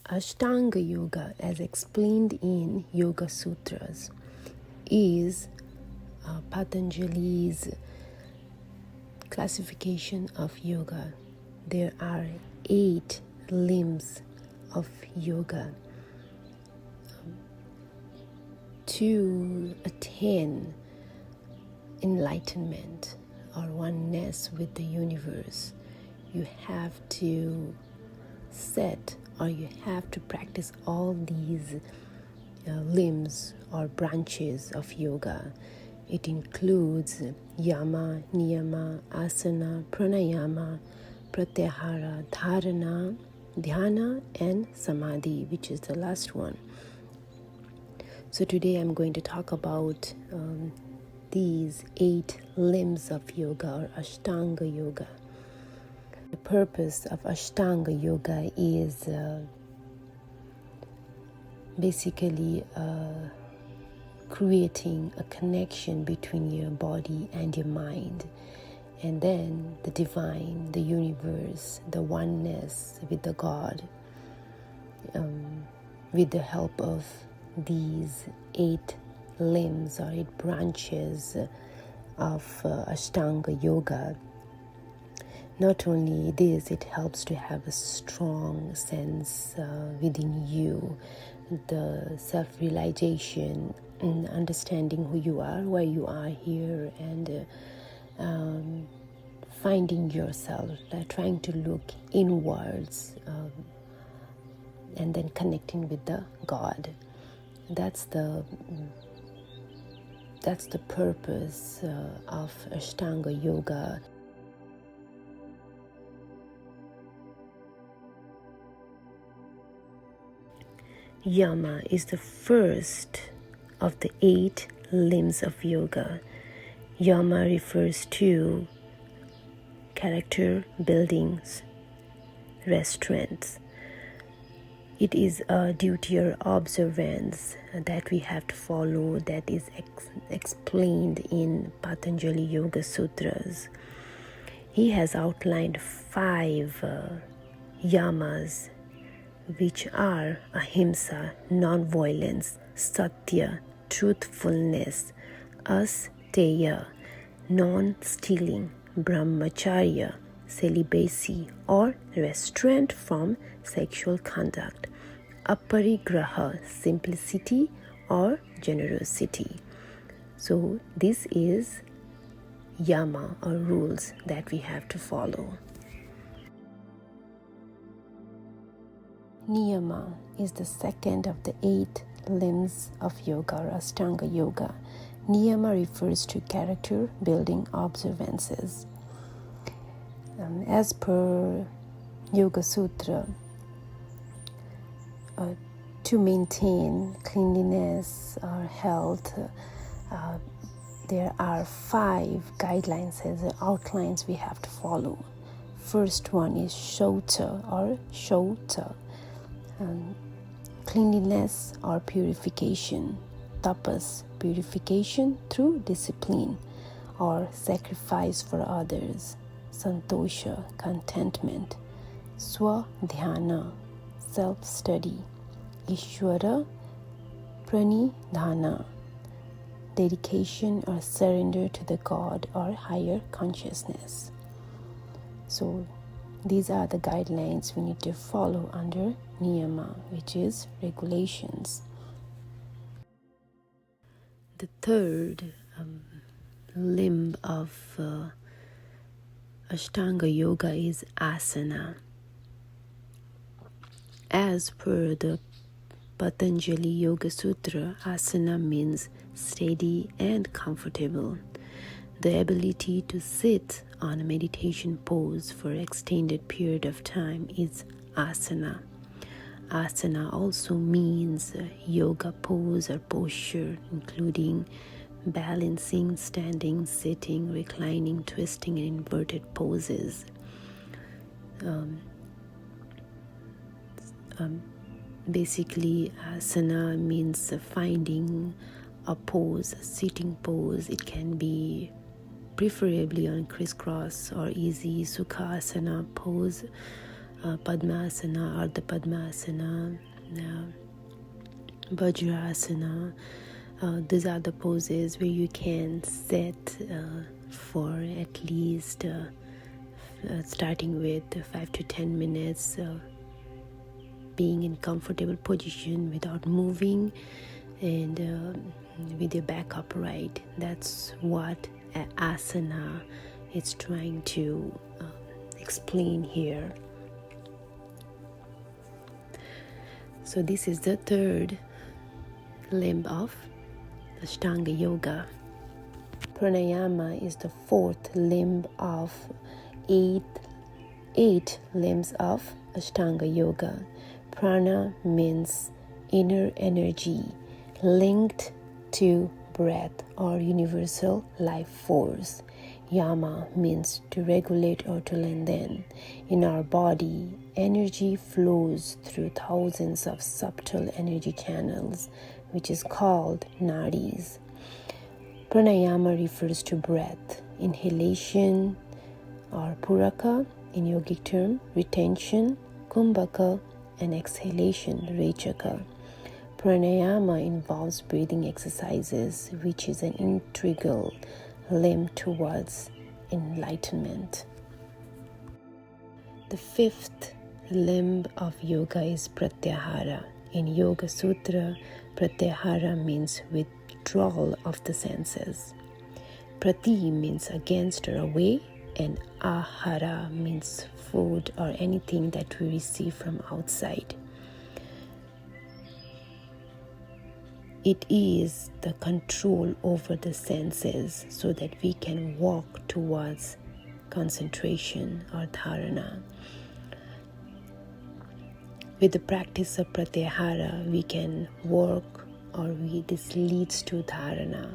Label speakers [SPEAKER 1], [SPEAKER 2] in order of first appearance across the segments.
[SPEAKER 1] Ashtanga Yoga, as explained in Yoga Sutras, is Patanjali's classification of yoga. There are 8 limbs of yoga. To attain enlightenment or oneness with the universe, you have to set or you have to practice all these limbs or branches of yoga. It includes Yama, Niyama, Asana, Pranayama, Pratyahara, Dharana, Dhyana, and Samadhi, which is the last one. So today I'm going to talk about these 8 limbs of yoga or Ashtanga Yoga. The purpose of Ashtanga Yoga is basically creating a connection between your body and your mind, and then the divine, the universe, the oneness with the God, with the help of these 8 limbs or 8 branches of Ashtanga Yoga. Not only this, it helps to have a strong sense within you, the self-realization, understanding who you are, why you are here, and finding yourself, trying to look inwards, and then connecting with the God. That's the purpose of Ashtanga Yoga. Yama is the first of the 8 limbs of yoga. Yama refers to character buildings, restraints. It is a duty or observance that we have to follow that is explained in Patanjali Yoga Sutras. He has outlined 5 yamas, which are ahimsa, non-violence, satya, truthfulness, asteya, non-stealing, brahmacharya, celibacy or restraint from sexual conduct, aparigraha, simplicity or generosity. So this is yama or rules that we have to follow. Niyama is the second of the 8 limbs of yoga or Ashtanga Yoga. Niyama refers to character building observances. As per Yoga Sutra, to maintain cleanliness or health, there are 5 guidelines as outlines we have to follow. First one is Shweta or Shweta, cleanliness or purification. Tapas, purification through discipline or sacrifice for others. Santosha, contentment. Dhyana, self-study. Ishvara, Pranidhana, dedication or surrender to the God or higher consciousness. So these are the guidelines we need to follow under niyama, which is regulations. The third limb of Ashtanga Yoga is asana. As per the Patanjali Yoga Sutra, asana means steady and comfortable. The ability to sit on a meditation pose for an extended period of time is asana. Asana also means yoga pose or posture, including balancing, standing, sitting, reclining, twisting, and inverted poses. Basically, asana means finding a pose, a sitting pose. It can be preferably on crisscross or easy sukhasana pose, Padmasana, Ardha Padmasana, Vajrasana. These are the poses where you can sit for at least starting with 5 to 10 minutes, being in comfortable position without moving, and with your back upright. That's what asana is trying to explain here. So this is the third limb of Ashtanga Yoga. Pranayama is the fourth limb of eight limbs of Ashtanga Yoga. Prana means inner energy linked to breath or universal life force. Yama means to regulate or to lengthen. In our body, energy flows through thousands of subtle energy channels, which is called nadis. Pranayama refers to breath, inhalation or puraka in yogic term, retention, kumbhaka, and exhalation, rechaka. Pranayama involves breathing exercises, which is an integral limb towards enlightenment. The fifth limb of yoga is Pratyahara. In Yoga Sutra, Pratyahara means withdrawal of the senses. Prati means against or away, and ahara means food or anything that we receive from outside. It is the control over the senses so that we can walk towards concentration or dharana. With the practice of pratyahara, we can work, this leads to dharana,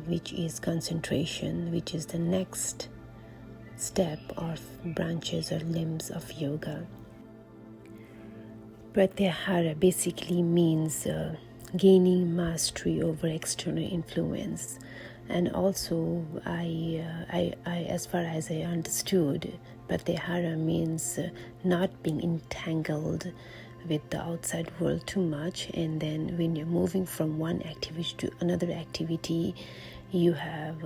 [SPEAKER 1] which is concentration, which is the next step or branches or limbs of yoga. Pratyahara basically means gaining mastery over external influence, and also I as far as I understood, Pratyahara means not being entangled with the outside world too much, and then when you're moving from one activity to another activity, you have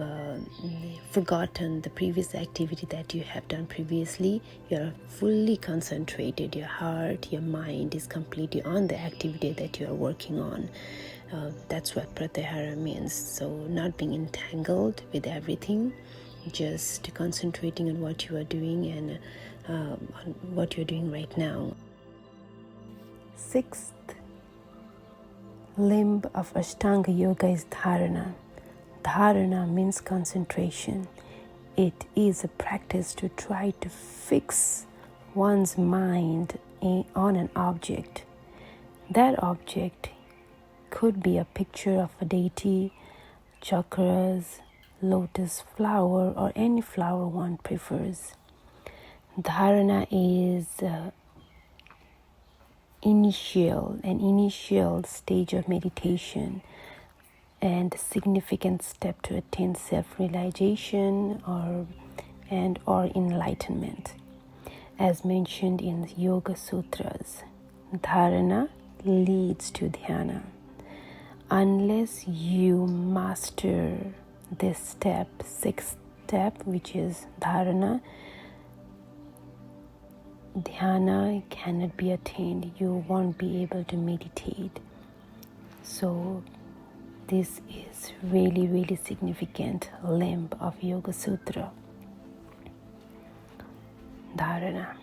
[SPEAKER 1] forgotten the previous activity that you have done previously. You're fully concentrated. Your heart, your mind is completely on the activity that you are working on. That's what Pratyahara means. So not being entangled with everything, just concentrating on what you are doing and on what you're doing right now. Sixth limb of Ashtanga Yoga is Dharana. Dharana means concentration. It is a practice to try to fix one's mind on an object. That object could be a picture of a deity, chakras, lotus flower, or any flower one prefers. Dharana is an initial stage of meditation and a significant step to attain self-realization or enlightenment. As mentioned in the Yoga Sutras, Dharana leads to Dhyana. Unless you master this step, sixth step, which is Dharana, Dhyana cannot be attained. You won't be able to meditate. So this is really, really significant limb of Yoga Sutra. Dharana.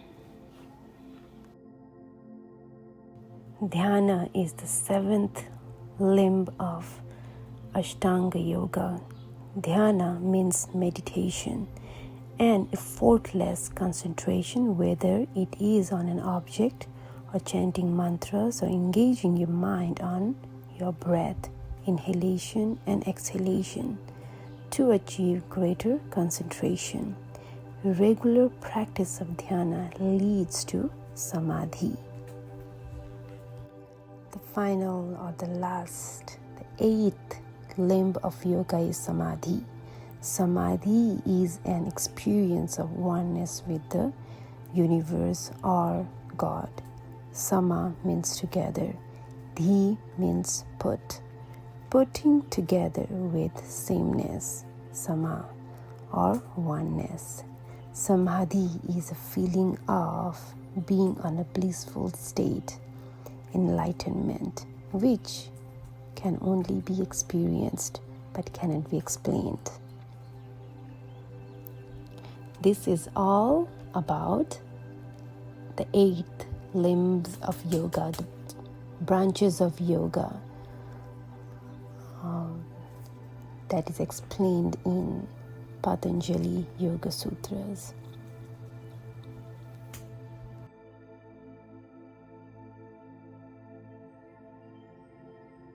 [SPEAKER 1] Dhyana is the seventh limb of Ashtanga Yoga. Dhyana means meditation and effortless concentration, whether it is on an object or chanting mantras or engaging your mind on your breath, inhalation and exhalation to achieve greater concentration. Regular practice of dhyana leads to Samadhi. The final or the last, the eighth limb of yoga is Samadhi. Samadhi is an experience of oneness with the universe or God. Sama means together. Dhi means putting together with sameness. Sama or oneness. Samadhi is a feeling of being on a blissful state, enlightenment, which can only be experienced but cannot be explained. This is all about the 8 limbs of yoga, the branches of yoga that is explained in Patanjali Yoga Sutras.